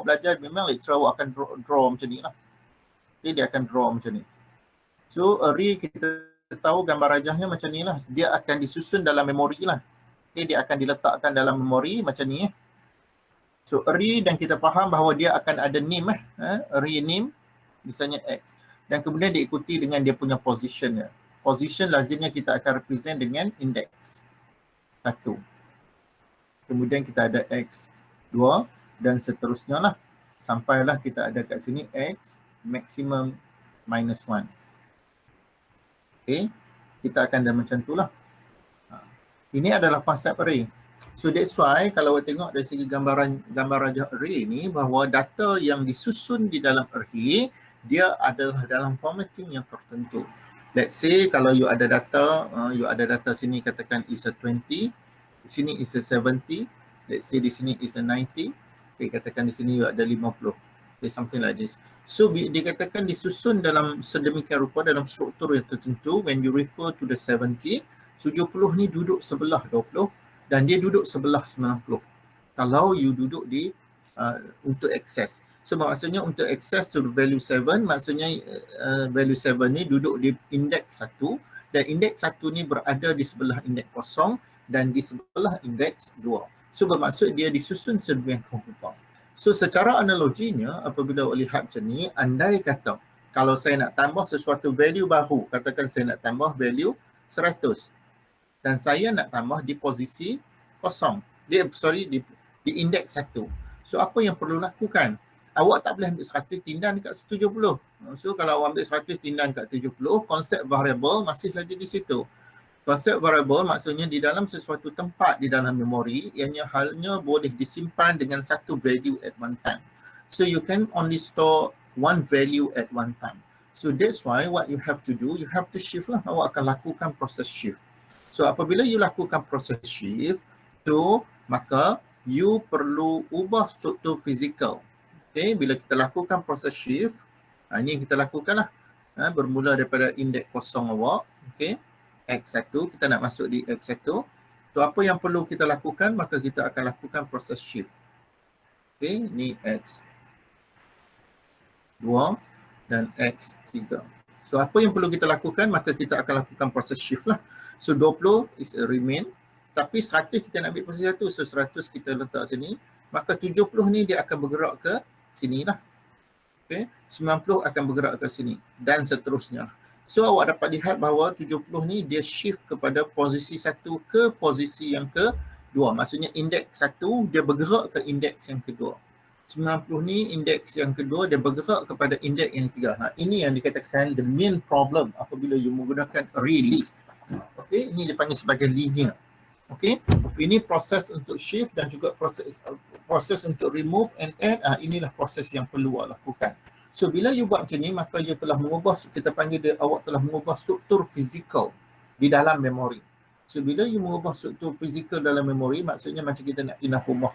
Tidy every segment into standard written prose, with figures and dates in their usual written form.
awak belajar, memang lecturer awak akan draw macam ni lah. Okay, dia akan draw macam ni. So array kita tahu gambar rajahnya macam ni lah. Dia akan disusun dalam memori lah. Okay, dia akan diletakkan dalam memori macam ni. So array, dan kita faham bahawa dia akan ada name array name misalnya X. Dan kemudian diikuti dengan dia punya positionnya. Position lazimnya kita akan represent dengan index 1. Kemudian kita ada X2 dan seterusnya lah. Sampailah kita ada kat sini X maximum -1. Okay, kita akan dah macam tu lah. Ini adalah konsep array. So that's why kalau awak tengok dari segi gambar rajah array ni, bahawa data yang disusun di dalam array dia adalah dalam formatting yang tertentu. Let's say kalau you ada data sini katakan is a 20, di sini is a 70, let's say di sini is a 90, okay, katakan di sini you ada 50, okay, something like this. So dikatakan disusun dalam sedemikian rupa dalam struktur yang tertentu. When you refer to the 70 ni duduk sebelah 20 dan dia duduk sebelah 90 kalau you duduk di untuk access. So maksudnya untuk access to the value 7, maksudnya value 7 ni duduk di index 1 dan index 1 ni berada di sebelah index 0 dan di sebelah index 2. So bermaksud dia disusun sedemikian rupa. So secara analoginya, apabila awak lihat macam ni, andai kata kalau saya nak tambah sesuatu value baru, katakan saya nak tambah value 100 dan saya nak tambah di posisi 0, di indeks 1. So apa yang perlu lakukan? Awak tak boleh ambil 100 tindan dekat 70. So kalau awak ambil 100 tindan dekat 70, konsep variable masih lagi di situ. Konsep variable maksudnya di dalam sesuatu tempat di dalam memori yang hanya boleh disimpan dengan satu value at one time. So you can only store one value at one time. So that's why what you have to do, you have to shift lah. Awak akan lakukan proses shift. So apabila you lakukan proses shift tu, maka you perlu ubah struktur fizikal. Okay, bila kita lakukan proses shift, ini kita lakukan lah. Bermula daripada indeks 0 awak. Okay. X1, kita nak masuk di X1. So apa yang perlu kita lakukan? Maka kita akan lakukan proses shift. Okay, ni X2 dan X3. So apa yang perlu kita lakukan? Maka kita akan lakukan proses shift lah. So 20 is a remain, tapi 100 kita nak ambil posisi 1. So 100 kita letak sini. Maka 70 ni dia akan bergerak ke sini lah. Okay, 90 akan bergerak ke sini dan seterusnya. So awak dapat lihat bahawa 70 ni dia shift kepada posisi 1 ke posisi yang kedua. Maksudnya indeks 1 dia bergerak ke indeks yang kedua. 90 ni indeks yang kedua dia bergerak kepada indeks yang ketiga. Ini yang dikatakan the main problem apabila you menggunakan array list. Okay, ini dipanggil sebagai linear. Okay, ini proses untuk shift dan juga proses untuk remove and add. Inilah proses yang perlu awak lakukan. So bila you buat macam ni, maka you telah mengubah, kita panggil dia, awak telah mengubah struktur fizikal di dalam memori. So bila you mengubah struktur fizikal dalam memori, maksudnya macam kita nak pindah rumah.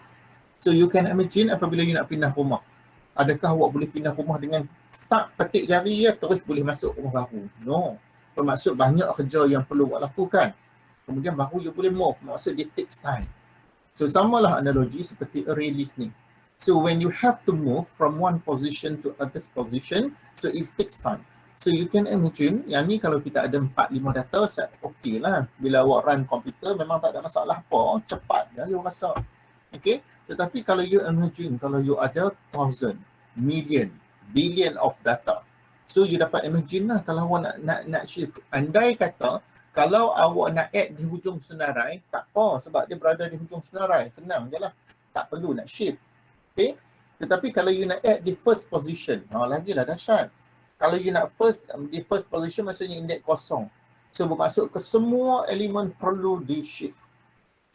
So you can imagine apabila you nak pindah rumah, adakah awak boleh pindah rumah dengan start petik jari ya, terus boleh masuk rumah baru? No. Bermaksud banyak kerja yang perlu awak lakukan. Kemudian baru you boleh move, maksud dia takes time. So samalah analogi seperti array list ni. So when you have to move from one position to other position, so it takes time. So you can imagine, yang ni kalau kita ada 4-5 data set, okey lah. Bila awak run komputer memang tak ada masalah apa, cepat je you rasa. Okay, tetapi kalau you imagine, kalau you ada 1,000, million, billion of data. So you dapat imagine lah kalau awak nak shift. Andai kata, kalau awak nak add di hujung senarai, tak apa sebab dia berada di hujung senarai. Senang je lah. Tak perlu nak shift. Okay. Tetapi kalau you nak add di first position, lagilah dahsyat. Kalau you nak di first position maksudnya indeks 0. So bermaksud ke semua elemen perlu di shift.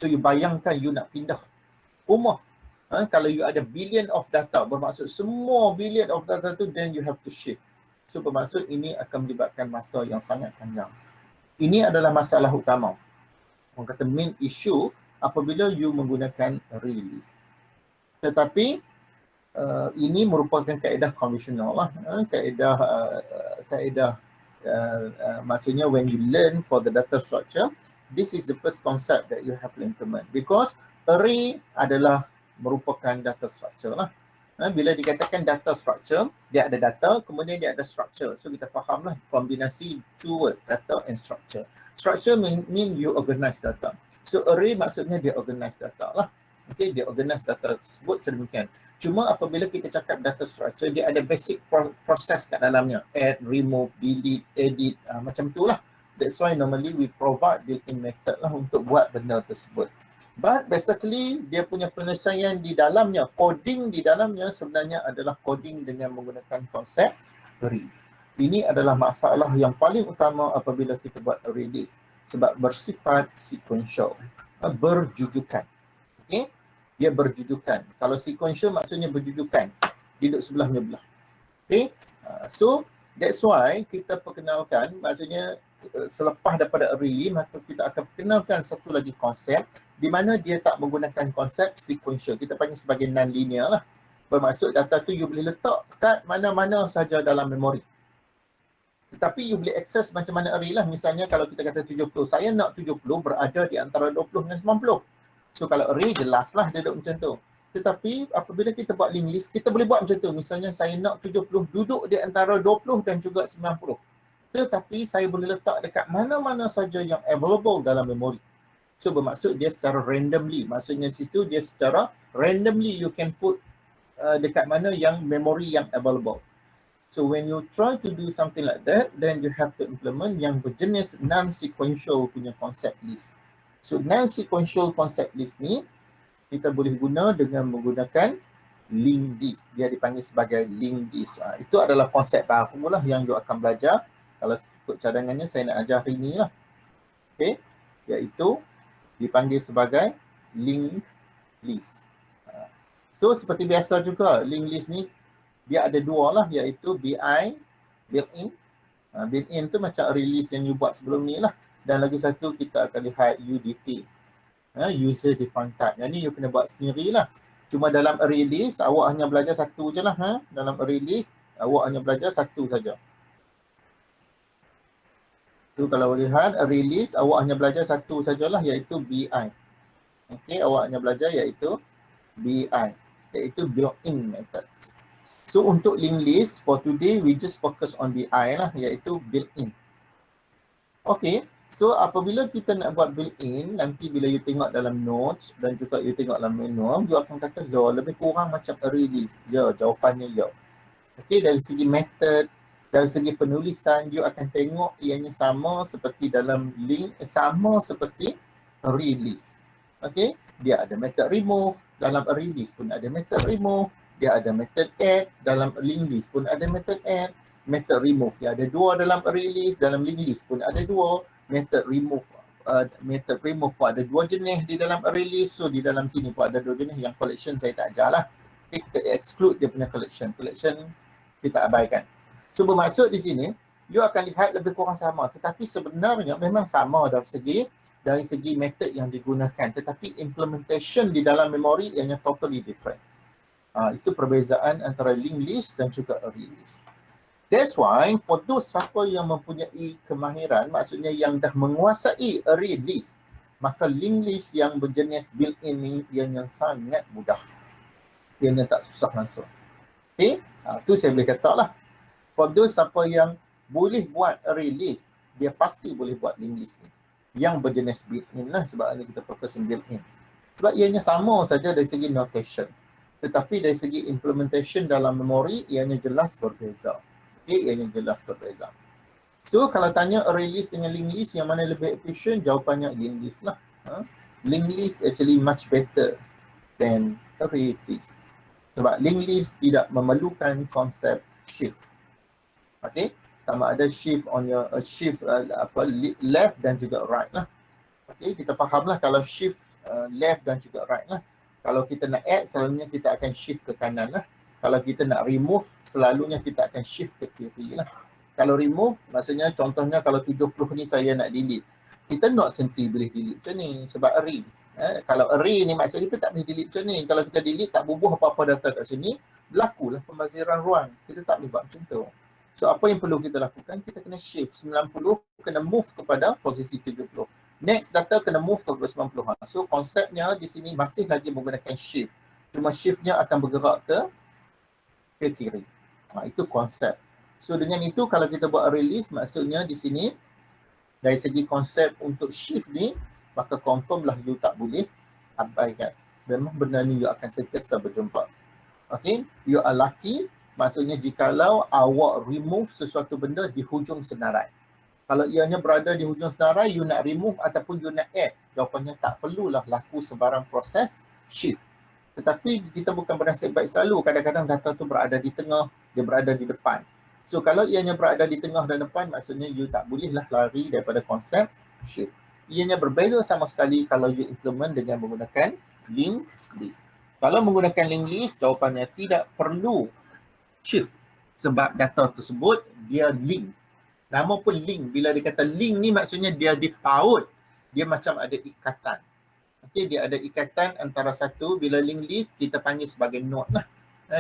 So you bayangkan you nak pindah rumah. Kalau you ada billion of data, bermaksud semua billion of data tu, then you have to shift. So bermaksud ini akan melibatkan masa yang sangat panjang. Ini adalah masalah utama. Orang kata main issue apabila you menggunakan array list. Tetapi ini merupakan kaedah konvensional lah. Kaedah maksudnya when you learn for the data structure, this is the first concept that you have to implement. Because array adalah merupakan data structure lah. Bila dikatakan data structure, dia ada data, kemudian dia ada structure. So kita fahamlah kombinasi two word, data and structure. Structure mean you organize data. So array maksudnya dia organize data lah. Okay, dia organize data tersebut sedemikian. Cuma apabila kita cakap data structure, dia ada basic proses kat dalamnya. Add, remove, delete, edit, macam itulah. That's why normally we provide built-in method lah untuk buat benda tersebut. But basically dia punya penyelesaian di dalamnya, coding di dalamnya sebenarnya adalah coding dengan menggunakan konsep array. Ini adalah masalah yang paling utama apabila kita buat array list sebab bersifat sequential, berjujukan. Okay? Dia berjujukan. Kalau sequential maksudnya berjujukan, duduk sebelah menyebelah. Okay? So that's why kita perkenalkan, maksudnya selepas daripada array, maka kita akan perkenalkan satu lagi konsep di mana dia tak menggunakan konsep sequential. Kita panggil sebagai non-linear lah. Bermaksud data tu you boleh letak kat mana-mana saja dalam memori. Tetapi you boleh akses macam mana array lah. Misalnya kalau kita kata 70, saya nak 70 berada di antara 20 dengan 90. So kalau array jelaslah dia duduk macam tu. Tetapi apabila kita buat linked list, kita boleh buat macam tu. Misalnya saya nak 70 duduk di antara 20 dan juga 90. Tetapi saya boleh letak dekat mana-mana saja yang available dalam memori. So bermaksud dia secara randomly. Maksudnya di situ dia secara randomly you can put dekat mana yang memori yang available. So when you try to do something like that, then you have to implement yang berjenis non-sequential punya concept list. So non-sequential concept list ni kita boleh guna dengan menggunakan linked list. Dia dipanggil sebagai linked list. Itu adalah konsep baru lah yang you akan belajar. Kalau ikut cadangannya saya nak ajar hari ni lah. Okay. Iaitu dipanggil sebagai linked list. So seperti biasa juga linked list ni dia ada dua lah, iaitu BI, built-in. Built-in tu macam array list yang you buat sebelum ni lah. Dan lagi satu kita akan lihat UDT. User defined type. Yang ni you kena buat sendiri lah. Cuma dalam array list awak hanya belajar satu je lah. Dalam array list awak hanya belajar satu saja. Tu kalau lihat array list awak hanya belajar satu sajalah, iaitu BI. Okey, awak hanya belajar iaitu BI, iaitu built-in method. So untuk linked list for today we just focus on BI lah, iaitu built-in. Okey, so apabila kita nak buat built-in, nanti bila you tengok dalam notes dan juga you tengok dalam manual, you akan kata ya lebih kurang macam array list. Ya, jawapannya ya. Okey, dari segi method, dari segi penulisan, you akan tengok ianya sama seperti dalam link, sama seperti array list. Okay, dia ada method remove, dalam array list pun ada method remove, dia ada method add, dalam linked list pun ada method add, method remove dia ada dua dalam array list, dalam linked list pun ada dua, method remove pun ada dua jenis di dalam array list, so di dalam sini pun ada dua jenis. Yang collection saya tak ajar lah. Okay, kita exclude dia punya collection kita abaikan. So bermaksud di sini, you akan lihat lebih kurang sama. Tetapi sebenarnya memang sama dari segi method yang digunakan. Tetapi implementation di dalam memori yang totally different. Itu perbezaan antara linked list dan juga array list. That's why for those siapa yang mempunyai kemahiran, maksudnya yang dah menguasai array list, maka linked list yang berjenis built-in ni yang sangat mudah. Ianya tak susah langsung. Okay? Tu saya boleh kata lah. For those siapa yang boleh buat array list, dia pasti boleh buat linked list ni. Yang berjenis built-in lah, sebab ini kita fokus built-in. Sebab ianya sama saja dari segi notation. Tetapi dari segi implementation dalam memori, ianya jelas berbeza. Okay, ianya jelas berbeza. So kalau tanya array list dengan linked list, yang mana lebih efficient? Jawapannya linked list lah. Linked list actually much better than array list. Sebab linked list tidak memerlukan konsep shift. Okay, sama ada shift on your left dan juga right lah. Okay, kita fahamlah kalau shift left dan juga right lah. Kalau kita nak add, selalunya kita akan shift ke kanan lah. Kalau kita nak remove, selalunya kita akan shift ke kiri lah. Kalau remove, maksudnya contohnya kalau 70 ni saya nak delete. Kita not simply boleh delete macam ni sebab array. Kalau array ni maksud kita tak boleh delete macam ni. Kalau kita delete tak bubuh apa-apa data kat sini, berlakulah pembaziran ruang. Kita tak boleh buat macam tu. So apa yang perlu kita lakukan? Kita kena shift 90, kena move kepada posisi 70. Next data kena move kepada 90. So konsepnya di sini masih lagi menggunakan shift. Cuma shiftnya akan bergerak ke ke kiri. Itu konsep. So dengan itu kalau kita buat array list, maksudnya di sini dari segi konsep untuk shift ni, maka confirm lah you tak boleh abaikan. Memang benda ni you akan sentiasa berjumpa. Okay, you are lucky, maksudnya jikalau awak remove sesuatu benda di hujung senarai. Kalau ianya berada di hujung senarai, you nak remove ataupun you nak add, jawapannya tak perlulah laku sebarang proses shift. Tetapi kita bukan bernasib baik selalu. Kadang-kadang data tu berada di tengah, dia berada di depan. So kalau ianya berada di tengah dan depan, maksudnya you tak bolehlah lari daripada konsep shift. Ianya berbeza sama sekali kalau you implement dengan menggunakan linked list. Kalau menggunakan linked list, jawapannya tidak perlu shift. Sebab data tersebut, dia link. Nama pun link. Bila dia kata link ni, maksudnya dia dipaut. Dia macam ada ikatan. Okay, dia ada ikatan antara satu. Bila linked list, kita panggil sebagai node lah.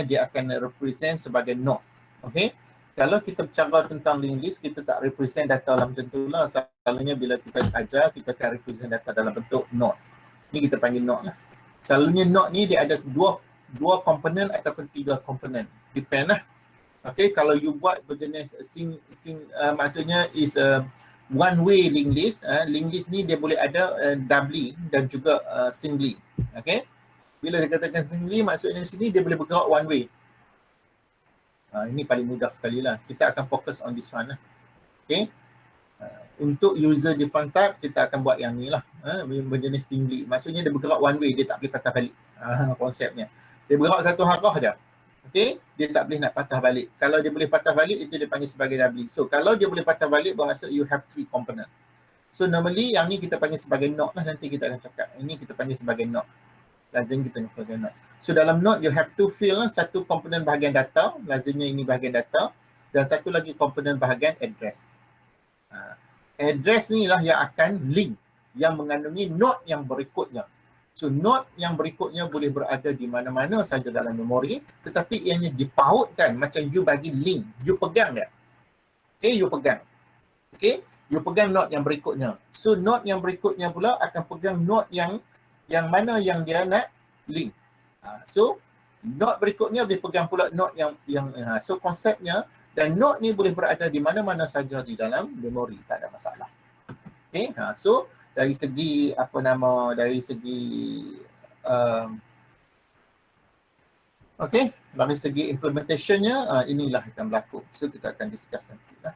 Dia akan represent sebagai node. Okay. Kalau kita bercakap tentang linked list, kita tak represent data dalam macam tu lah. Selalunya bila kita ajar, kita akan represent data dalam bentuk node. Ni kita panggil node lah. Selalunya node ni dia ada dua komponen ataupun tiga komponen. Depend lah. Okay, kalau you buat berjenis maksudnya is a one way linked list. Linked list ni dia boleh ada doubly dan juga singly. Okay, bila dikatakan singly, maksudnya di sini dia boleh bergerak one way. Ini paling mudah sekali lah. Kita akan fokus on this one lah. Okay, untuk user defined type, kita akan buat yang ni lah. Berjenis singly, maksudnya dia bergerak one way, dia tak boleh patah balik. Konsepnya dia bergerak satu arah je. Okay, dia tak boleh nak patah balik. Kalau dia boleh patah balik, itu dia panggil sebagai doubly. So kalau dia boleh patah balik, bermaksud you have three component. So normally yang ni kita panggil sebagai node lah, nanti kita akan cakap. Ini kita panggil sebagai node. Lazim kita panggil sebagai node. So dalam node you have to fill satu komponen bahagian data, lazimnya ini bahagian data, dan satu lagi komponen bahagian address. Address ni lah yang akan link, yang mengandungi node yang berikutnya. So node yang berikutnya boleh berada di mana-mana saja dalam memori, tetapi ianya dipautkan macam you bagi link, you pegang dia. Okay, you pegang. Okay, you pegang node yang berikutnya. So node yang berikutnya pula akan pegang node yang mana yang dia nak link. So node berikutnya boleh pegang pula node yang so konsepnya, dan node ni boleh berada di mana-mana saja di dalam memori, tak ada masalah. Okay, so dari segi dari segi implementationnya, inilah akan berlaku. So kita akan discuss nanti lah.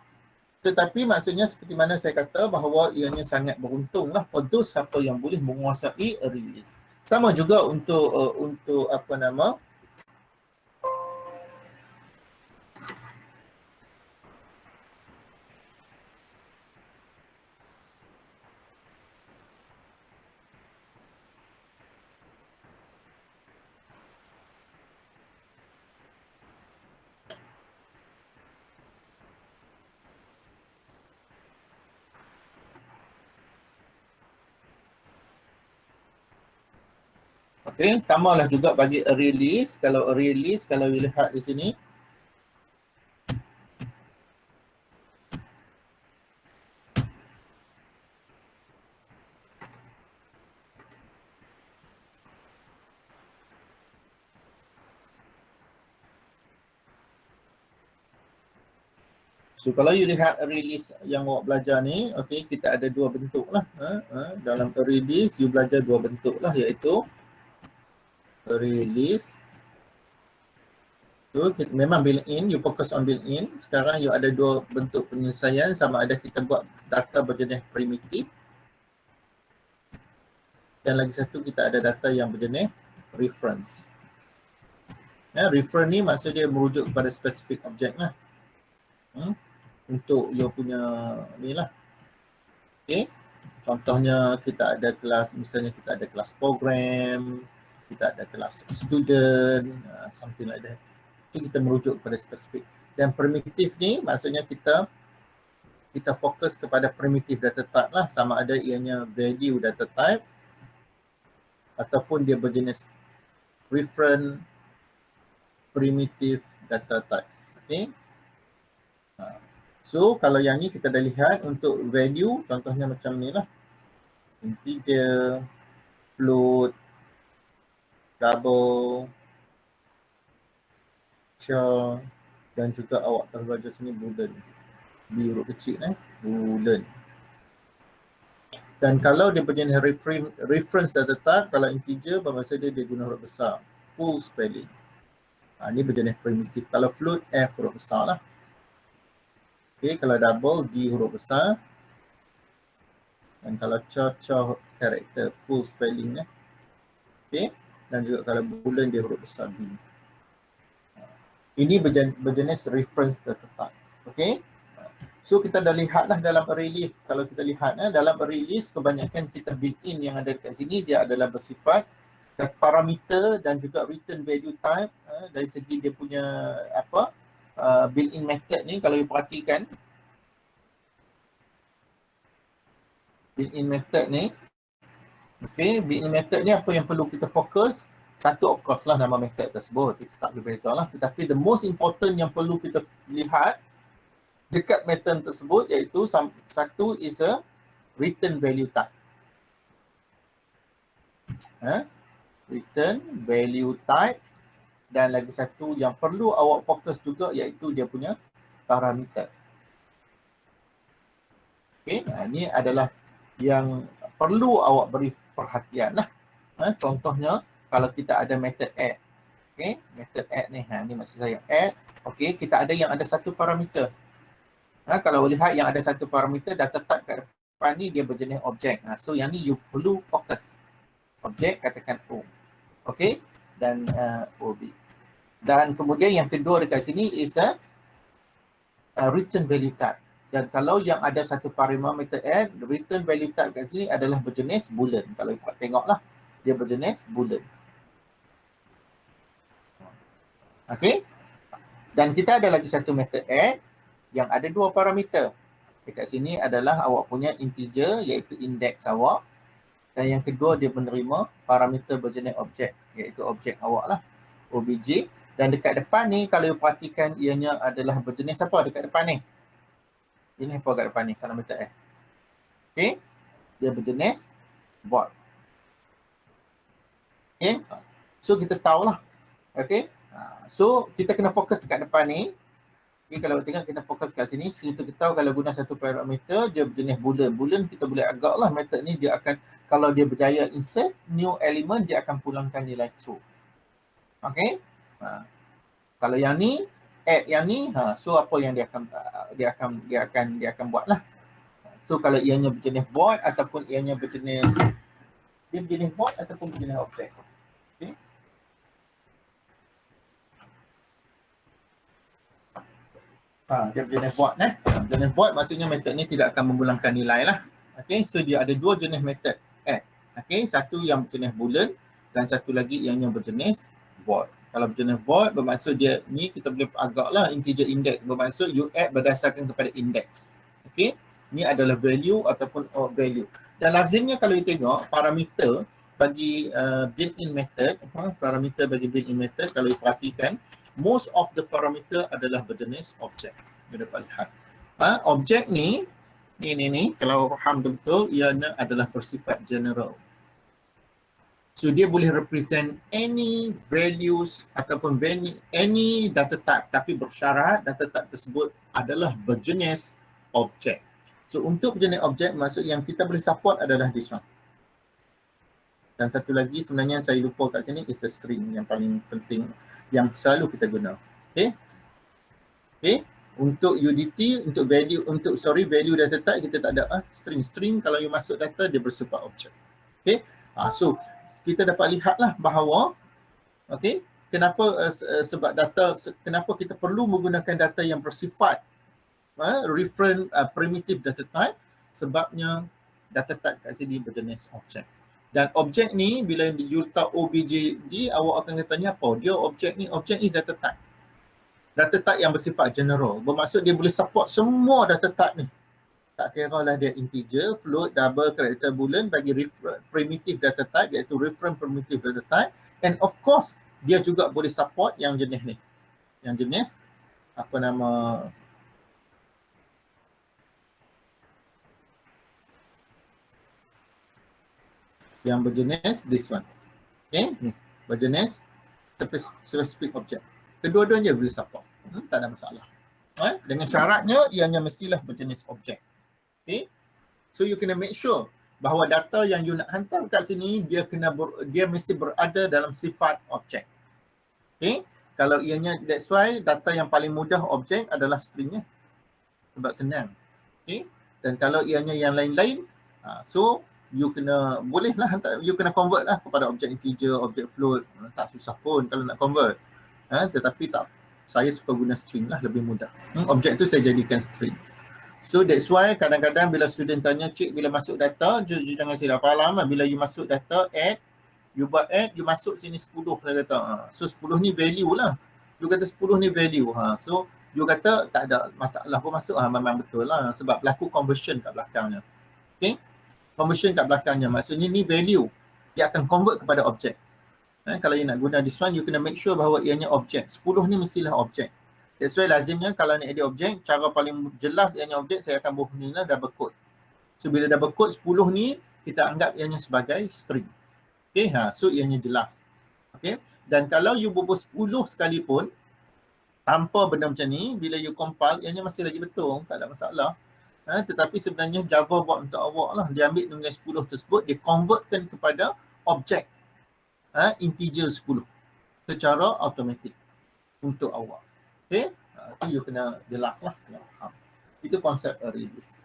Tetapi maksudnya seperti mana saya kata, bahawa ianya sangat beruntung lah for those siapa yang boleh menguasai array list. Sama juga untuk okay, samalah juga bagi array list. Kalau array list, kalau you lihat di sini, so kalau you lihat array list yang awak belajar ni, okay, kita ada dua bentuk lah. Dalam array list, you belajar dua bentuk lah, iaitu array list. So memang built-in, you focus on built-in. Sekarang you ada dua bentuk penyelesaian, sama ada kita buat data berjenis primitif, dan lagi satu kita ada data yang berjenis reference. Reference ni maksud dia merujuk kepada spesifik objek lah. Untuk you punya ni lah. Okay, contohnya kita ada kelas, misalnya kita ada kelas program, kita ada kelas student, something like that. Itu kita merujuk kepada spesifik. Dan primitif ni maksudnya kita fokus kepada primitif data type lah, sama ada ianya value data type ataupun dia berjenis reference primitive data type. Okay. So kalau yang ni kita dah lihat untuk value, contohnya macam ni lah. Integer, float, double, char, dan juga awak tahu baca sini boolean. B huruf kecil boolean. Dan kalau dia berjenis reference data type, kalau integer bermaksud dia guna huruf besar, full spelling. Ini berjenis primitif. Kalau float, F huruf besar lah. Okay, kalau double, D huruf besar. Dan kalau char karakter full spelling okay. Dan juga kalau boolean dia huruf besar B. Ini berjenis reference data type. Okay. So kita dah lihat lah dalam array list. Kalau kita lihat dalam array list, kebanyakan kita built in yang ada dekat sini dia adalah bersifat parameter dan juga return value type. Dari segi dia punya apa built in method ni, kalau you perhatikan built in method ni, okay, built in method ni apa yang perlu kita fokus? Satu, of course lah nama method tersebut, itu tak berbeza lah. Tetapi the most important yang perlu kita lihat dekat method tersebut iaitu satu is a return value type. Return value type, dan lagi satu yang perlu awak fokus juga iaitu dia punya parameter. Okay, ini adalah yang perlu awak beri perhatian lah. Contohnya kalau kita ada method add. Okay, method add ni, ni maksud saya add. Okay, kita ada yang ada satu parameter. Kalau lihat yang ada satu parameter data type kat depan ni dia berjenis objek. So yang ni you perlu fokus. Objek katakan O. Okay. Dan OB. Dan kemudian yang kedua dekat sini is a return value type. Dan kalau yang ada satu parameter add, return value type kat sini adalah berjenis boolean. Kalau you tengoklah dia berjenis boolean. Okay. Dan kita ada lagi satu method add yang ada dua parameter. Dekat sini adalah awak punya integer iaitu index awak. Dan yang kedua dia menerima parameter berjenis objek iaitu objek awak lah, obj. Dan dekat depan ni kalau you perhatikan ianya adalah berjenis apa dekat depan ni? Ini apa dekat depan ni kalau method add? Okay. Dia berjenis void. Okay. So kita tahulah. Okay. So kita kena fokus kat depan ni. Okay, kalau tengok kita fokus kat sini, kita tahu kalau guna satu parameter dia berjenis boolean. Boolean kita boleh agaklah method ni dia akan, kalau dia berjaya insert new element dia akan pulangkan nilai true. Okay. Kalau yang ni add yang ni, so apa yang dia akan buatlah. So kalau ianya berjenis void ataupun ianya berjenis void ataupun berjenis objek. Okay. Dia berjenis void Jenis void maksudnya method ni tidak akan memulangkan nilai lah. Okay, so dia ada dua jenis method add. Okay, satu yang berjenis boolean dan satu lagi yang berjenis void. Kalau berjenis void bermaksud dia ni kita boleh agaklah integer index, bermaksud you add berdasarkan kepada index. Okay, ni adalah value ataupun value. Dan lazimnya kalau you tengok parameter bagi built-in method, parameter bagi built-in method kalau you perhatikan, most of the parameter adalah berjenis objek. Kita dapat lihat. Objek ni kalau faham betul, ianya adalah bersifat general. So dia boleh represent any values ataupun any data type, tapi bersyarat data type tersebut adalah berjenis objek. So untuk berjenis objek maksud yang kita boleh support adalah this one. Dan satu lagi sebenarnya saya lupa kat sini is a string yang paling penting yang selalu kita guna. Okay. Okay. Untuk UDT, untuk value data type kita tak ada string kalau you masuk data dia bersifat objek. Okay. So kita dapat lihatlah bahawa okay, kenapa sebab data, kenapa kita perlu menggunakan data yang bersifat reference primitive data type, sebabnya data type kat sini berjenis objek. Dan objek ni bila you letak OBJD, awak akan katanya apa? Dia objek ni data type. Data type yang bersifat general. Bermaksud dia boleh support semua data type ni. Tak kira lah dia integer, float, double, character, boolean bagi primitive data type iaitu reference primitive data type. And of course, dia juga boleh support yang jenis ni. Yang jenis apa nama, yang berjenis this one. Okay, ni berjenis specific object. Kedua-duanya boleh support. Tak ada masalah. Dengan syaratnya ianya mestilah berjenis objek. Okay? So you kena make sure bahawa data yang you nak hantar kat sini dia mesti berada dalam sifat objek. Okay? Kalau ianya, that's why data yang paling mudah objek adalah stringnya. Sebab senang. Okay? Dan kalau ianya yang lain-lain, so you kena, bolehlah hantar, you kena convert lah kepada objek integer, objek float. Tak susah pun kalau nak convert. Tetapi tak, saya suka guna string lah, lebih mudah. Objek tu saya jadikan string. So that's why kadang-kadang bila student tanya, cik bila masuk data, jangan silap faham lah. Bila you masuk data, add, you buat add, you masuk sini 10 saya kata. So 10 ni value lah. You kata 10 ni value. So you kata tak ada masalah pun masuk. Memang betul lah. Sebab berlaku conversion kat belakangnya. Okay? Conversion kat belakangnya. Maksudnya ni value. Dia akan convert kepada objek. Kalau you nak guna this one, you kena make sure bahawa ianya objek. 10 ni mestilah objek. That's why lazimnya kalau nak edit objek, cara paling jelas ianya objek, saya akan bunyilah double quote. So bila double quote 10 ni, kita anggap ianya sebagai string. Okay, so ianya jelas. Okay, dan kalau you bubuh 10 sekalipun, tanpa benda macam ni, bila you compile, ianya masih lagi betul, tak ada masalah. Tetapi sebenarnya Java buat untuk awak lah. Dia ambil nilai 10 tersebut, dia convertkan kepada objek integer 10 secara automatik untuk awak. Okay, itu you kena jelas lah, kena faham. Itu konsep release.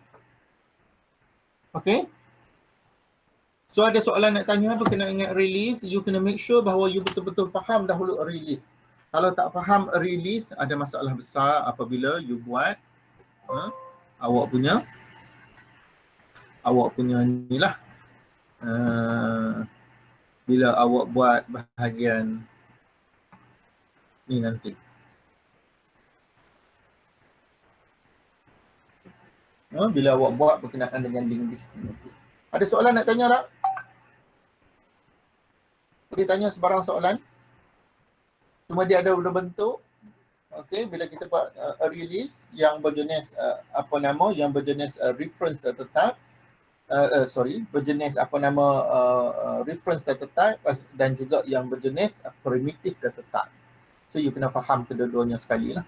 Okay, so ada soalan nak tanya apa, kena ingat release, you kena make sure bahawa you betul-betul faham dahulu release. Kalau tak faham release, ada masalah besar apabila you buat awak punya ni lah. Bila awak buat bahagian ni nanti. Bila awak buat berkenaan dengan link list nanti. Ada soalan nak tanya tak? Boleh tanya sebarang soalan. Cuma dia ada bentuk. Okay, bila kita buat release yang berjenis yang berjenis reference data type, berjenis reference data type dan juga yang berjenis primitive data type. So you kena faham kedua-duanya sekali lah.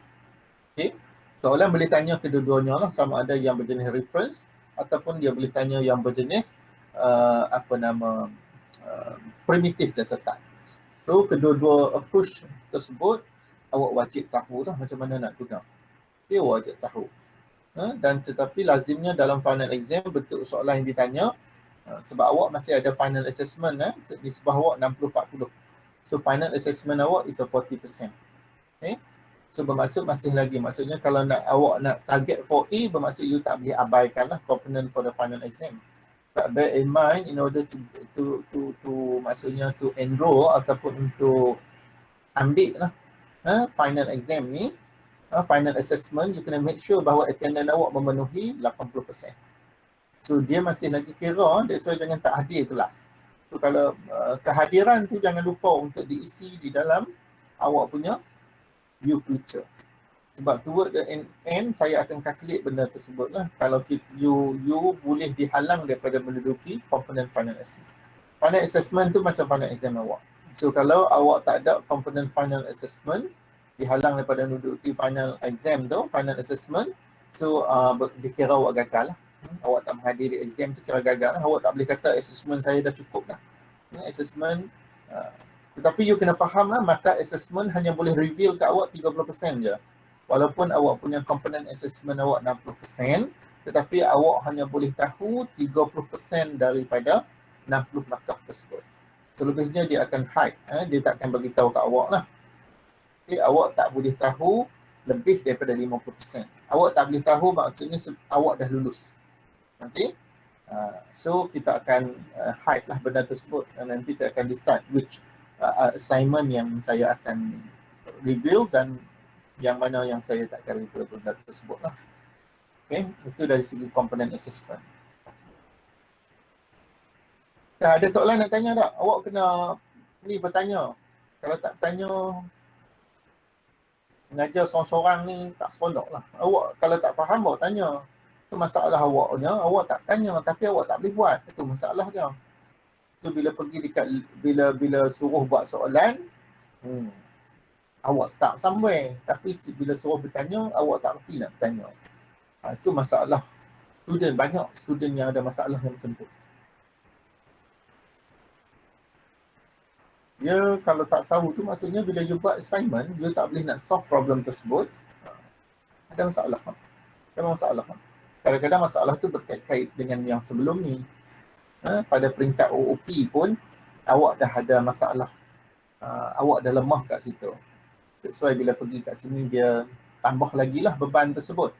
Okay, soalan boleh tanya kedua-duanya lah, sama ada yang berjenis reference ataupun dia boleh tanya yang berjenis primitive data type. So kedua-dua approach tersebut awak wajib tahu lah macam mana nak guna. Okay, wajib tahu. Dan tetapi lazimnya dalam final exam bentuk soalan yang ditanya, sebab awak masih ada final assessment, nisbah awak 60-40. So final assessment awak is a 40%. Okay, so bermaksud masih lagi, maksudnya kalau awak nak target 4A, bermaksud you tak boleh abaikan lah component for the final exam. But bear in mind, in order to maksudnya to enroll ataupun untuk ambil lah final exam ni, final assessment, you kena make sure bahawa attendance awak memenuhi 80%. So dia masih lagi kira, that's why jangan tak hadir kelas. So kalau kehadiran tu jangan lupa untuk diisi di dalam awak punya view future. Sebab toward the end saya akan calculate benda tersebut lah. Kalau you boleh dihalang daripada menduduki komponen final assessment. Final assessment tu macam final exam awak. So kalau awak tak ada komponen final assessment, dihalang daripada menduduki final exam tu, final assessment, so dikira awak gagal lah. Awak tak menghadiri exam tu kira gagal lah. Awak tak boleh kata assessment saya dah cukup dah. Assessment, tetapi you kena faham lah, maka assessment hanya boleh reveal kat awak 30% je. Walaupun awak punya komponen assessment awak 60%, tetapi awak hanya boleh tahu 30% daripada 60 markah tersebut. Selebihnya dia akan hide, dia tak akan bagi tahu kat awak lah. Okay, awak tak boleh tahu lebih daripada 50%. Awak tak boleh tahu maksudnya awak dah lulus. Okay, so kita akan hide lah benda tersebut. Nanti saya akan decide which assignment yang saya akan reveal dan yang mana yang saya tak akan reveal benda tersebut lah. Okay, itu dari segi komponen assessment. Ada soalan nak tanya tak? Awak kena ni bertanya. Kalau tak bertanya, mengajar seorang-seorang ni tak seronok lah. Awak kalau tak faham, awak tanya. Itu masalah awaknya, awak tak tanya tapi awak tak boleh buat. Itu masalah dia. So bila pergi dekat, bila suruh buat soalan, Awak start somewhere, tapi bila suruh bertanya, awak tak reti nak bertanya. Itu masalah student, banyak student yang ada masalah yang macam tu. Dia kalau tak tahu tu maksudnya bila you buat assignment, you tak boleh nak solve problem tersebut, ada masalah. Ada masalah. Kadang-kadang masalah tu berkait-kait dengan yang sebelum ni. Pada peringkat OOP pun, awak dah ada masalah. Awak dah lemah kat situ. That's why bila pergi kat sini, dia tambah lagi lah beban tersebut.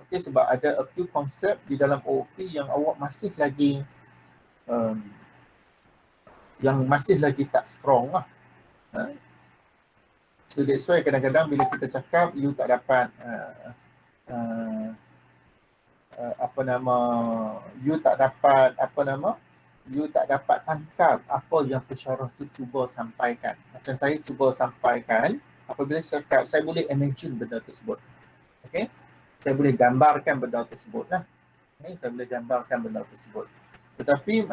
Okay, sebab ada a few konsep di dalam OOP yang awak masih lagi tak strong lah. So that's why kadang-kadang bila kita cakap you tak dapat you tak dapat tangkap apa yang pensyarah tu cuba sampaikan. Macam saya cuba sampaikan, apabila saya cakap, saya boleh imagine benda tersebut. Okay? Saya boleh gambarkan benda tersebut lah. Okay? Saya boleh gambarkan benda tersebut. Tetapi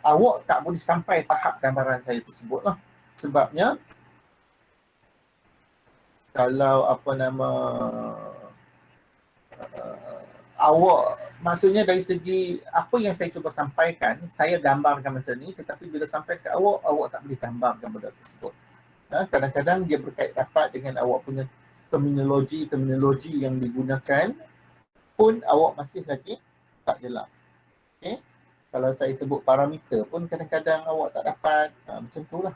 awak tak boleh sampai tahap gambaran saya tersebut lah. Sebabnya kalau awak, maksudnya dari segi apa yang saya cuba sampaikan, saya gambarkan macam ni, tetapi bila sampai ke awak, awak tak boleh gambarkan benda tersebut. Kadang-kadang dia berkait rapat dengan awak punya terminologi yang digunakan pun awak masih lagi tak jelas. Okay? Kalau saya sebut parameter pun kadang-kadang awak tak dapat, macam tu lah.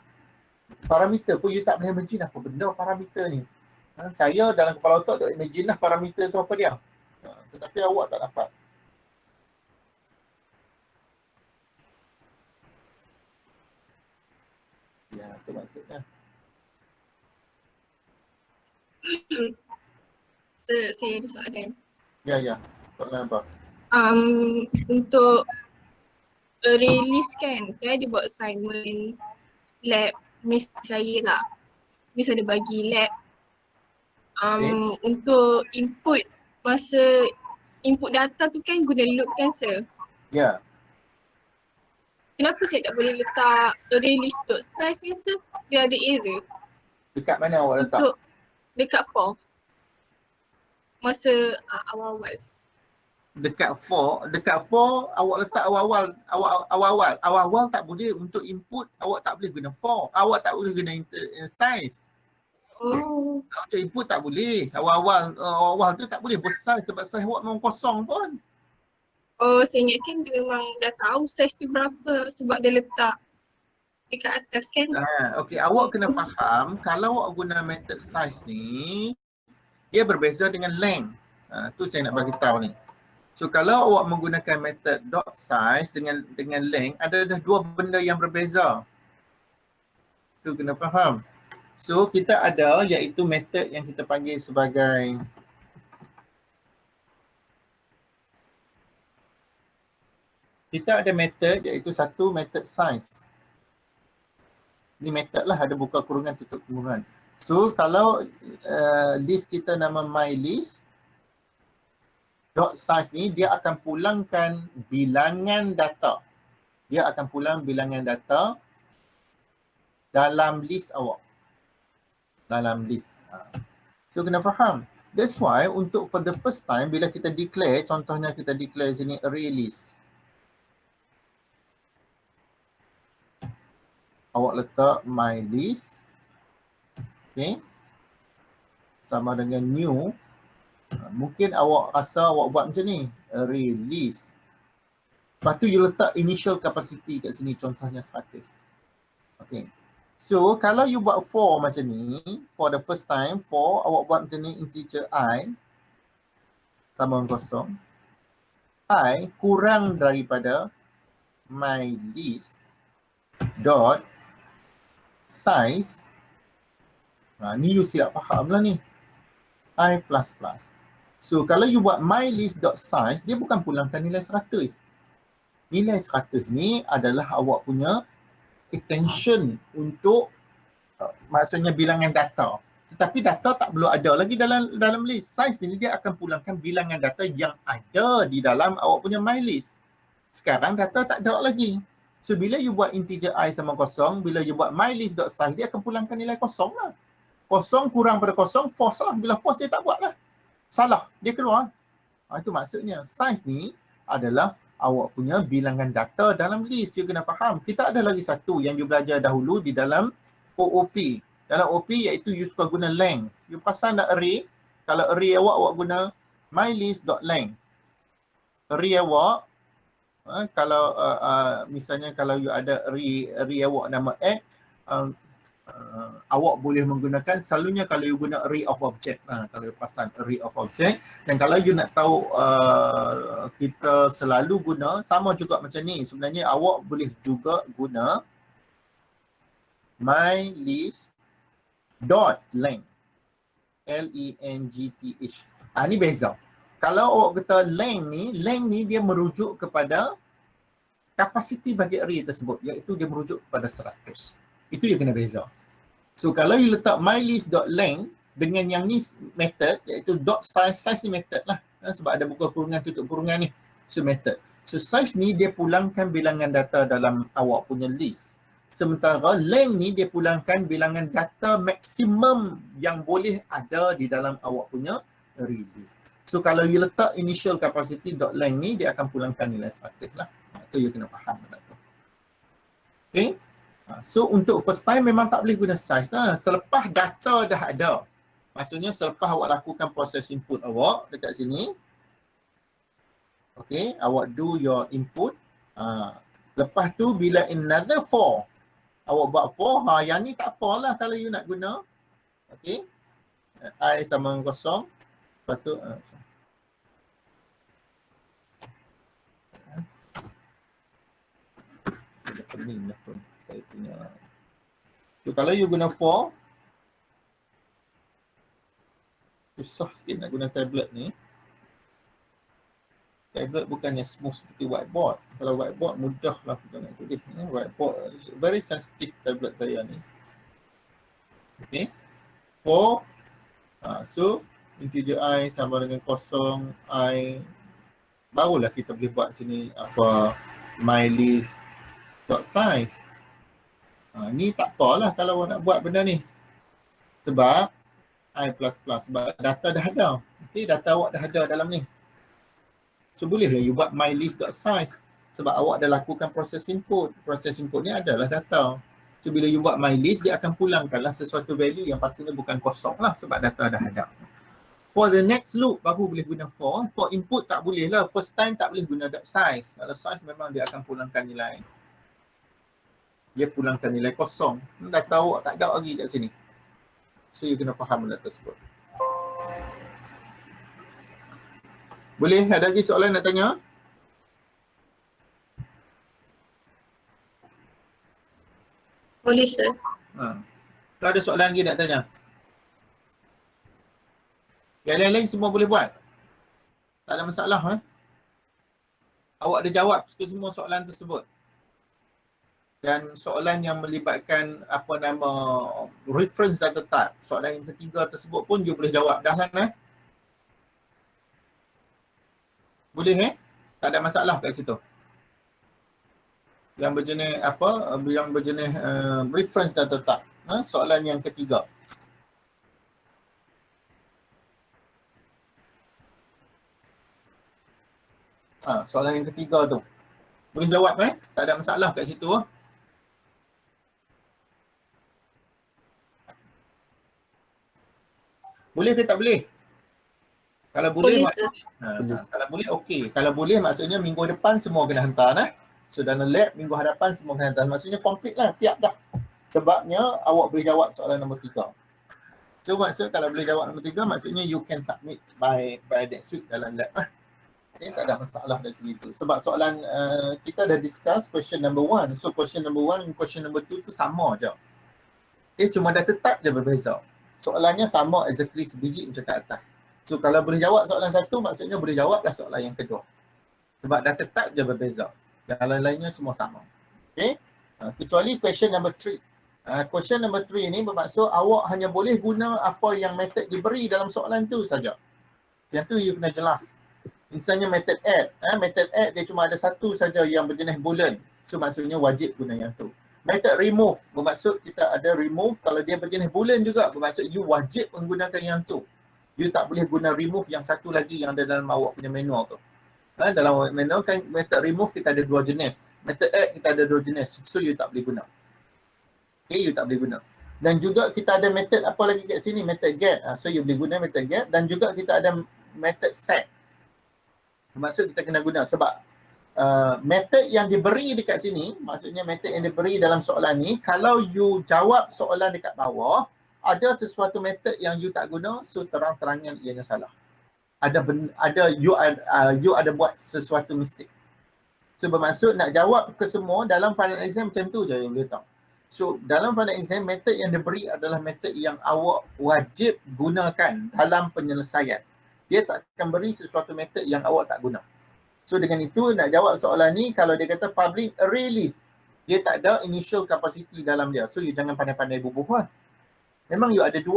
Parameter pun you tak boleh imagine apa benda parameter ni. Saya dalam kepala otak tak imagine lah parameter tu apa dia. Tetapi awak tak dapat. Ya, itu maksudnya. Saya ada soalan. Ya. Soalan apa? Untuk release kan, saya ada buat assignment lab miss saya lah. Miss ada bagi lab untuk input, masa input data tu kan guna load kan sir? Ya. Kenapa saya tak boleh letak release.size ni sir? Dia ada error. Dekat mana awak letak? Untuk dekat form. Masa awal-awal. Dekat 4 awak letak awal-awal tak boleh untuk input, awak tak boleh guna 4, awak tak boleh guna size. Untuk input tak boleh, awal tu tak boleh besar sebab size awak memang kosong pun. Saya ingatkan dia memang dah tahu size tu berapa sebab dia letak dekat atas kan. Okey, awak kena faham kalau awak guna method size ni, dia berbeza dengan length. Tu saya nak bagi tahu ni. So kalau awak menggunakan method dot size dengan length, ada dua benda yang berbeza. Tu kena faham. So kita ada iaitu method yang kita panggil sebagai iaitu satu method size. Ni method lah, ada buka kurungan tutup kurungan. So kalau list kita nama mylist dot size ni, dia akan pulangkan bilangan data. Dia akan pulang bilangan data dalam list awak. Dalam list. So kena faham. That's why untuk for the first time bila kita declare, contohnya kita declare sini array list. Awak letak my list. Okay. Sama dengan new. Mungkin awak rasa awak buat macam ni, array list. Lepas tu you letak initial capacity kat sini, contohnya 100. Okay. So kalau you buat for macam ni, for the first time, for awak buat macam ni, integer I sama dengan kosong. I kurang daripada my list dot size. Ni you silap faham lah ni. I plus plus. So kalau you buat my list dot size, dia bukan pulangkan nilai 100. Nilai 100 ni adalah awak punya extension untuk maksudnya bilangan data. Tetapi data tak perlu ada lagi dalam list. Size ni dia akan pulangkan bilangan data yang ada di dalam awak punya my list. Sekarang data tak ada lagi. So bila you buat integer I sama kosong, bila you buat mylist.size, dia akan pulangkan nilai kosong lah. Kosong kurang pada kosong, false lah. Bila false dia tak buat lah. Salah, dia keluar. Itu maksudnya size ni adalah awak punya bilangan data dalam list. You kena faham. Kita ada lagi satu yang you belajar dahulu di dalam OOP. Dalam OOP iaitu you suka guna length. You pasang nak array. Kalau array awak guna mylist.length. Array awak, kalau misalnya kalau you ada array awak nama X, awak boleh menggunakan selalunya kalau you guna array of object. Kalau you pasang array of object, dan kalau you nak tahu kita selalu guna sama juga macam ni, sebenarnya awak boleh juga guna mylist.length, length. Ni beza. Kalau awak kata length ni dia merujuk kepada kapasiti bagi array tersebut, iaitu dia merujuk kepada 100. Itu yang kena beza. So kalau you letak mylist.length dengan yang ni method, iaitu .size ni method lah. Sebab ada buka kurungan tutup kurungan ni. So method. So size ni dia pulangkan bilangan data dalam awak punya list. Sementara length ni dia pulangkan bilangan data maksimum yang boleh ada di dalam awak punya array list. So kalau you letak initial capacity .length ni, dia akan pulangkan nilai 100 lah. Itu you kena faham. Okay. So untuk first time memang tak boleh guna size lah. Selepas data dah ada. Maksudnya selepas awak lakukan proses input awak dekat sini. Okay, awak do your input. Lepas tu bila another 4, awak buat 4, yang ni tak apalah kalau you nak guna. Okay. I sama dengan kosong. Lepas tu pening lah pun. Saya punya. So kalau you guna 4, susah sikit nak guna tablet ni. Tablet bukannya smooth seperti whiteboard. Kalau whiteboard mudah lah kita nak tulis. Whiteboard very sensitive tablet saya ni. Okay. 4. So integer I sama dengan kosong I. Barulah kita boleh buat sini apa mylist.size. Ni tak apalah kalau awak nak buat benda ni. Sebab I++, sebab data dah ada. Okay, data awak dah ada dalam ni. So bolehlah you buat mylist.size. Sebab awak dah lakukan proses input. Proses input ni adalah data. So bila you buat mylist, dia akan pulangkanlah sesuatu value yang pastinya bukan kosong lah. Sebab data dah ada. For the next loop baru boleh guna for. For input tak boleh lah. First time tak boleh guna .size. Kalau size memang dia akan pulangkan nilai. Dia pulangkan nilai kosong. Data awak tak ada lagi kat sini. So you kena faham benda tersebut. Boleh? Ada lagi soalan nak tanya? Boleh, sir. Kalau ada soalan lagi nak tanya? Yang lain-lain semua boleh buat? Tak ada masalah. Awak ada jawab semua soalan tersebut. Dan soalan yang melibatkan apa nama reference data type. Soalan yang ketiga tersebut pun you boleh jawab. Dah kan? Boleh tak ada masalah kat situ. Yang berjenis apa? Yang berjenis reference data type. Soalan yang ketiga. Soalan yang ketiga tu. Boleh jawab tak ada masalah kat situ. Boleh ke tak boleh? Kalau boleh, kalau boleh okey. Kalau boleh maksudnya minggu depan semua kena hantar So dalam lab minggu hadapan semua kena hantar. Maksudnya complete lah, siap dah. Sebabnya awak boleh jawab soalan nombor 3. So maksud kalau boleh jawab nombor 3 maksudnya you can submit by next week dalam lab Okay, tak ada masalah dari segi itu. Sebab soalan kita dah discuss question number 1. So question number 1 dan question number 2 tu sama je. Okay, cuma data type je berbeza. Soalannya sama exactly sebiji macam kat atas. So kalau boleh jawab soalan 1 maksudnya boleh jawab dah soalan yang kedua. Sebab data type je berbeza. Yang lain-lainnya semua sama. Okay. Kecuali question number 3. Question number 3 ni bermaksud awak hanya boleh guna apa yang method diberi dalam soalan tu saja. Yang tu you kena jelas. Misalnya method add. Method add dia cuma ada satu saja yang berjenis boolean. So maksudnya wajib guna yang tu. Method remove bermaksud kita ada remove, kalau dia berjenis boolean juga bermaksud you wajib menggunakan yang tu. You tak boleh guna remove yang satu lagi yang ada dalam awak punya manual tu. Dalam manual kan method remove kita ada 2 jenis. Method add kita ada 2 jenis. So you tak boleh guna. Okay, you tak boleh guna. Dan juga kita ada method apa lagi kat sini, method get. So you boleh guna method get, dan juga kita ada method set. Maksud kita kena guna sebab method yang diberi dekat sini, maksudnya method yang diberi dalam soalan ni, kalau you jawab soalan dekat bawah, ada sesuatu method yang you tak guna, so terang-terangan ianya salah. You ada buat sesuatu mistake. So bermaksud nak jawab ke semua dalam final exam macam tu je you boleh tahu. So dalam final exam, method yang diberi adalah method yang awak wajib gunakan dalam penyelesaian. Dia tak akan beri sesuatu method yang awak tak guna. So dengan itu nak jawab soalan ni, kalau dia kata public array list, dia tak ada initial capacity dalam dia. So you jangan pandai-pandai bubuh lah. Memang you ada 2.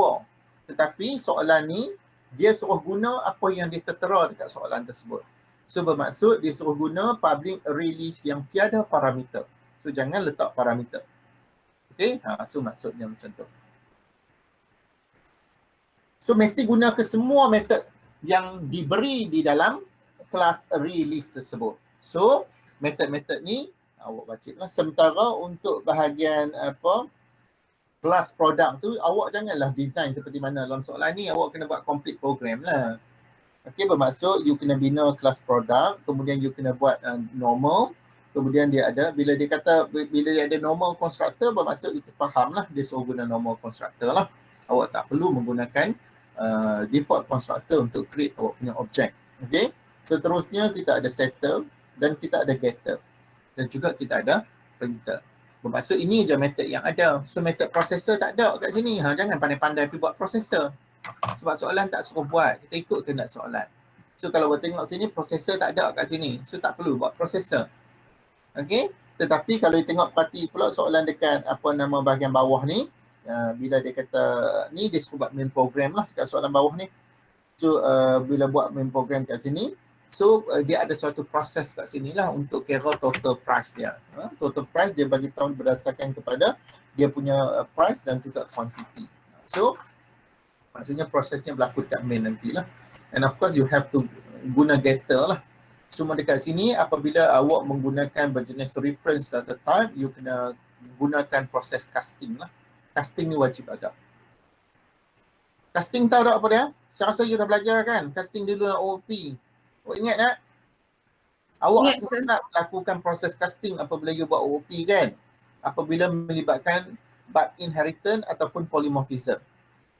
Tetapi soalan ni dia suruh guna apa yang dia tertera dekat soalan tersebut. So bermaksud dia suruh guna public array list yang tiada parameter. So jangan letak parameter. Okay, so maksudnya macam tu. So mesti guna ke semua method yang diberi di dalam kelas array list tersebut. So method-method ni awak bacalah. Sementara untuk bahagian kelas produk tu, awak janganlah design seperti mana dalam soalan ni, awak kena buat complete program lah. Okay, bermaksud you kena bina kelas produk, kemudian you kena buat normal, kemudian dia ada, bila dia ada normal constructor, bermaksud itu faham lah, dia suruh guna normal constructor lah. Awak tak perlu menggunakan default constructor untuk create awak punya objek. Okay, seterusnya kita ada setter dan kita ada getter, dan juga kita ada printer. Bermaksud ini je method yang ada. So method processor tak ada kat sini. Jangan pandai-pandai pergi buat processor. Sebab soalan tak suruh buat. Kita ikut kehendak soalan. So kalau kita tengok sini, processor tak ada kat sini. So tak perlu buat processor. Okay. Tetapi kalau kita tengok parti pula soalan dekat bahagian bawah ni, bila dia kata ni, dia suruh buat main program lah dekat soalan bawah ni. So bila buat main program kat sini, so dia ada suatu proses kat sini lah untuk kira total price dia. Total price dia bagi tahu berdasarkan kepada dia punya price dan juga quantity. So maksudnya prosesnya berlaku dekat main nantilah. And of course you have to guna getter lah. Cuma dekat sini apabila awak menggunakan berjenis reference data type, you kena gunakan proses casting lah. Casting ni wajib ada. Casting tahu tak apa dia? Saya rasa you dah belajar kan? Casting dulu dalam OOP. Ingat tak? Awak nak lakukan proses casting apabila you buat OOP kan? Apabila melibatkan bug inheritance ataupun polymorphism.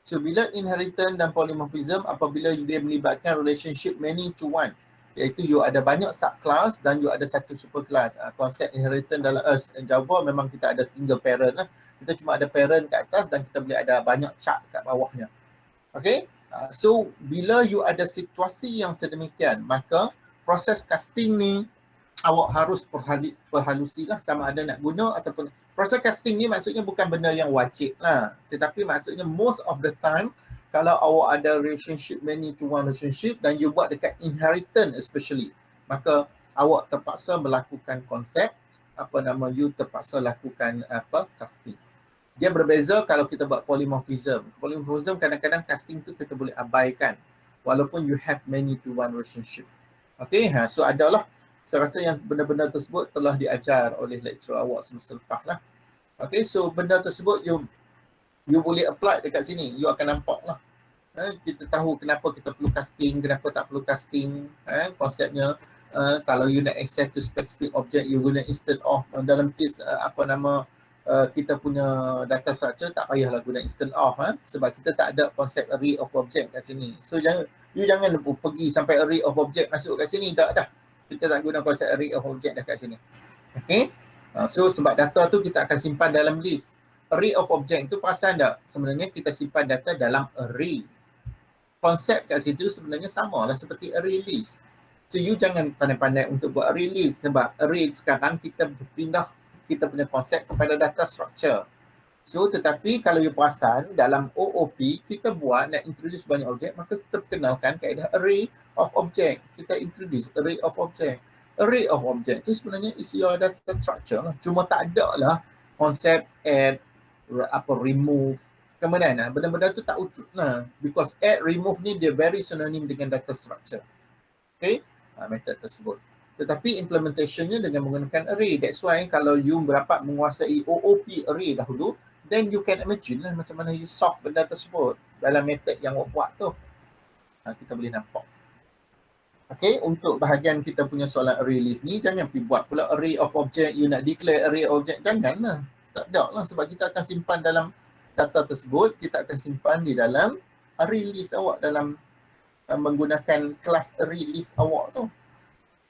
So bila inheritance dan polymorphism, apabila dia melibatkan relationship many to one, iaitu you ada banyak subclass dan you ada satu superclass. Konsep inheritance dalam Java memang kita ada single parent lah. Kita cuma ada parent kat atas dan kita boleh ada banyak chart kat bawahnya. Okay? So bila you ada situasi yang sedemikian, maka proses casting ni awak harus perhalusi lah, sama ada nak guna ataupun. Proses casting ni maksudnya bukan benda yang wajib lah, tetapi maksudnya most of the time kalau awak ada relationship many to one relationship dan you buat dekat inheritance especially, maka awak terpaksa melakukan konsep you terpaksa lakukan casting. Dia berbeza kalau kita buat polymorphism. Polymorphism kadang-kadang casting tu kita boleh abaikan walaupun you have many to one relationship. Okay, so adalah saya rasa yang benda-benda tersebut telah diajar oleh lecturer awak semasa lepas lah. Okay, so benda tersebut you boleh apply dekat sini. You akan nampak lah. Kita tahu kenapa kita perlu casting, kenapa tak perlu casting. Konsepnya, kalau you nak access to specific object, you guna instant of. Dalam case kita punya data structure, tak payahlah guna instant of. Sebab kita tak ada konsep array of object kat sini. So you jangan pergi sampai array of object masuk kat sini. Dah. Kita tak guna konsep array of object dah kat sini. Okay. So sebab data tu kita akan simpan dalam list. Array of object tu perasan tak? Sebenarnya kita simpan data dalam array. Konsep kat situ sebenarnya sama lah seperti array list. So you jangan pandai-pandai untuk buat array list sebab array sekarang kita berpindah kita punya konsep kepada data structure. So tetapi kalau you perasan dalam OOP kita buat nak introduce banyak objek, maka kita perkenalkan kaedah array of object. Kita introduce array of object. Array of object tu sebenarnya is your data structure lah. Cuma tak ada lah konsep add, remove, kemudian benda-benda tu tak wujud lah. Because add, remove ni dia very synonym dengan data structure. Okay, method tersebut. Tetapi implementationnya dengan menggunakan array. That's why kalau you dapat menguasai OOP array dahulu, then you can imagine lah macam mana you solve benda tersebut dalam method yang awak buat tu. Kita boleh nampak. Okay, untuk bahagian kita punya soalan array list ni, jangan pergi buat pula array of object, you nak declare array of object, janganlah. Tak ada lah, sebab kita akan simpan dalam data tersebut, kita akan simpan di dalam array list awak, dalam menggunakan kelas array list awak tu.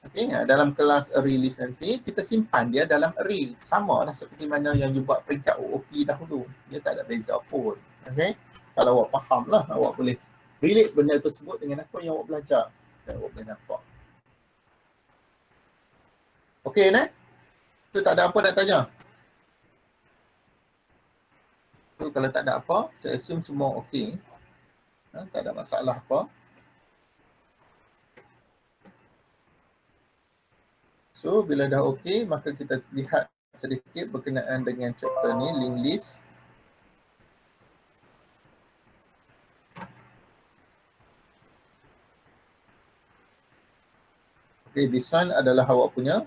Okay, dalam kelas array list nanti, kita simpan dia dalam array. Sama lah seperti mana yang you buat peringkat OOP dahulu. Dia tak ada beza pun. Okay, kalau awak faham lah, awak boleh relate benda tersebut dengan apa yang awak belajar. Awak boleh nampak. Okey, tu tak ada apa nak tanya. Tu kalau tak ada apa, saya assume semua okey. Tak ada masalah apa. So, bila dah okey, maka kita lihat sedikit berkenaan dengan chapter ni, link list. Okay, this one adalah awak punya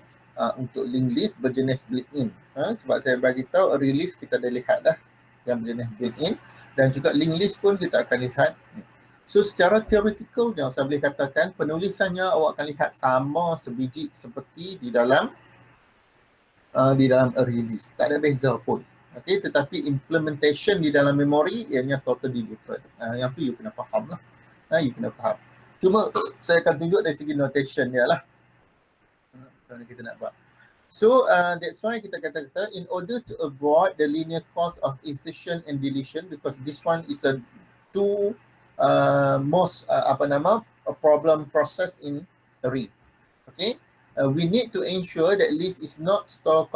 untuk link list berjenis built-in. Sebab saya bagi tahu array list kita dah lihat dah yang berjenis built-in, dan juga link list pun kita akan lihat. So secara theoretical saya boleh katakan penulisannya awak akan lihat sama sebiji seperti di dalam array list. Tak ada beza pun. Okay, tetapi implementation di dalam memori ianya totally different. Yang tu you kena faham lah. You kena faham. Cuma saya akan tunjuk dari segi notation dia lah. Macam kita nak buat. So that's why kita kata in order to avoid the linear cost of insertion and deletion, because this one is a two most a problem process in array. Okay, we need to ensure that list is not stored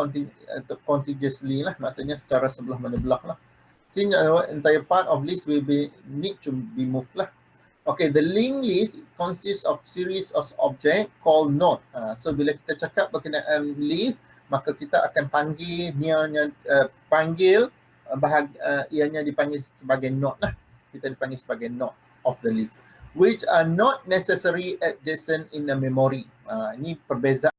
contiguously lah, maksudnya secara sebelah menebelah lah. Since entire part of list will need to be moved lah. Okay, the linked list consists of series of object called node. So bila kita cakap berkenaan list, maka kita akan panggil ianya dipanggil sebagai node lah. Kita dipanggil sebagai node of the list, which are not necessary adjacent in the memory. Ini perbezaan